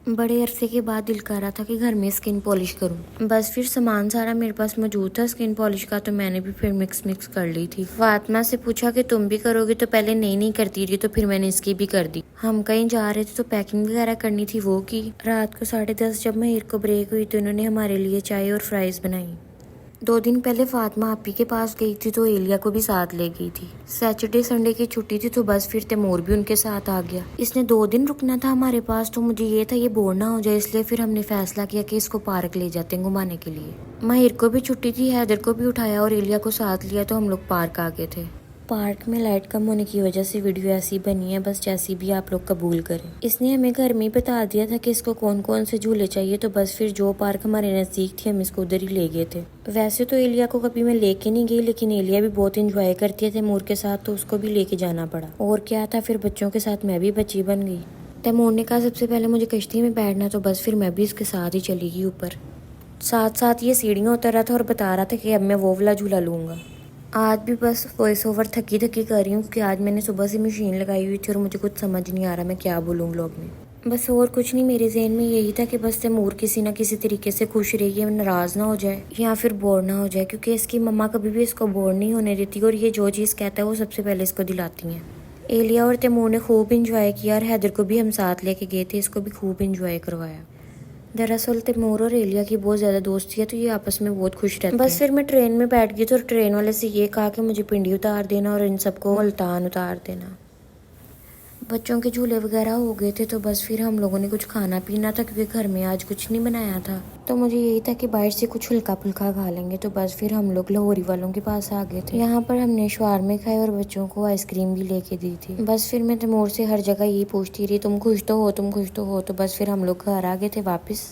بڑے عرصے کے بعد دل کر رہا تھا کہ گھر میں اسکن پالش کروں، بس پھر سامان سارا میرے پاس موجود تھا اسکن پالش کا، تو میں نے بھی پھر مکس کر لی تھی۔ فاطمہ سے پوچھا کہ تم بھی کرو گی، تو پہلے نہیں کرتی رہی، تو پھر میں نے اس کی بھی کر دی۔ ہم کہیں جا رہے تھے تو پیکنگ وغیرہ کرنی تھی، وہ کی۔ رات کو 10:30 جب مہر کو بریک ہوئی تو انہوں نے ہمارے لیے چائے اور فرائز بنائی۔ 2 دن پہلے فاطمہ آپی کے پاس گئی تھی تو ایلیا کو بھی ساتھ لے گئی تھی۔ سیٹرڈے سنڈے کی چھٹی تھی تو بس پھر تیمور بھی ان کے ساتھ آ گیا۔ اس نے 2 دن رکنا تھا ہمارے پاس، تو مجھے یہ تھا یہ بور نہ ہو جائے، اس لیے پھر ہم نے فیصلہ کیا کہ اس کو پارک لے جاتے ہیں گھمانے کے لیے۔ مہر کو بھی چھٹی تھی، حیدر کو بھی اٹھایا اور ایلیا کو ساتھ لیا تو ہم لوگ پارک آ گئے تھے۔ پارک میں لائٹ کم ہونے کی وجہ سے ویڈیو ایسی بنی ہے، بس جیسی بھی آپ لوگ قبول کریں۔ اس نے ہمیں گھر میں ہی بتا دیا تھا کہ اس کو کون کون سے جھولے چاہیے، تو بس پھر جو پارک ہمارے نزدیک تھی ہم اس کو ادھر ہی لے گئے تھے۔ ویسے تو ایلیا کو کبھی میں لے کے نہیں گئی، لیکن ایلیا بھی بہت انجوائے کرتی ہے تیمور کے ساتھ، تو اس کو بھی لے کے جانا پڑا۔ اور کیا تھا، پھر بچوں کے ساتھ میں بھی بچی بن گئی۔ تیمور نے کہا سب سے پہلے مجھے کشتی میں بیٹھنا، تو بس پھر میں بھی اس کے ساتھ ہی چلی گئی اوپر۔ ساتھ یہ سیڑھیاں اتر رہا تھا اور بتا رہا تھا کہ اب میں وہ والا جھولا لوں گا۔ آج بھی بس وائس اوور تھکی کر رہی ہوں، کہ آج میں نے صبح سے مشین لگائی ہوئی تھی اور مجھے کچھ سمجھ نہیں آ رہا میں کیا بولوں ولاگ میں۔ بس اور کچھ نہیں، میرے ذہن میں یہی تھا کہ بس تیمور کسی نہ کسی طریقے سے خوش رہے گی، ناراض نہ ہو جائے یا پھر بور نہ ہو جائے، کیونکہ اس کی مما کبھی بھی اس کو بور نہیں ہونے دیتی اور یہ جو چیز کہتا ہے وہ سب سے پہلے اس کو دلاتی ہیں۔ ایلیا اور تیمور نے خوب انجوائے کیا اور حیدر کو بھی ہم ساتھ لے کے گئے تھے، اس کو بھی خوب انجوائے کروایا۔ دراصل تیمور اور ایلیا کی بہت زیادہ دوستی ہے، تو یہ آپس میں بہت خوش رہتے ہیں۔ بس پھر میں ٹرین میں بیٹھ گئی تو ٹرین والے سے یہ کہا کہ مجھے پنڈی اتار دینا اور ان سب کو ملتان اتار دینا۔ بچوں کے جھولے وغیرہ ہو گئے تھے تو بس پھر ہم لوگوں نے کچھ کھانا پینا تھا، کیونکہ گھر میں آج کچھ نہیں بنایا تھا، تو مجھے یہی تھا کہ باہر سے کچھ ہلکا پھلکا کھا لیں گے، تو بس پھر ہم لوگ لاہوری والوں کے پاس آ گئے تھے۔ یہاں پر ہم نے شورمے کھائے اور بچوں کو آئس کریم بھی لے کے دی تھی۔ بس پھر میں تیمور سے ہر جگہ یہی پوچھتی رہی تم خوش تو ہو، تم خوش تو ہو، تو بس پھر ہم لوگ گھر آ گئے تھے واپس۔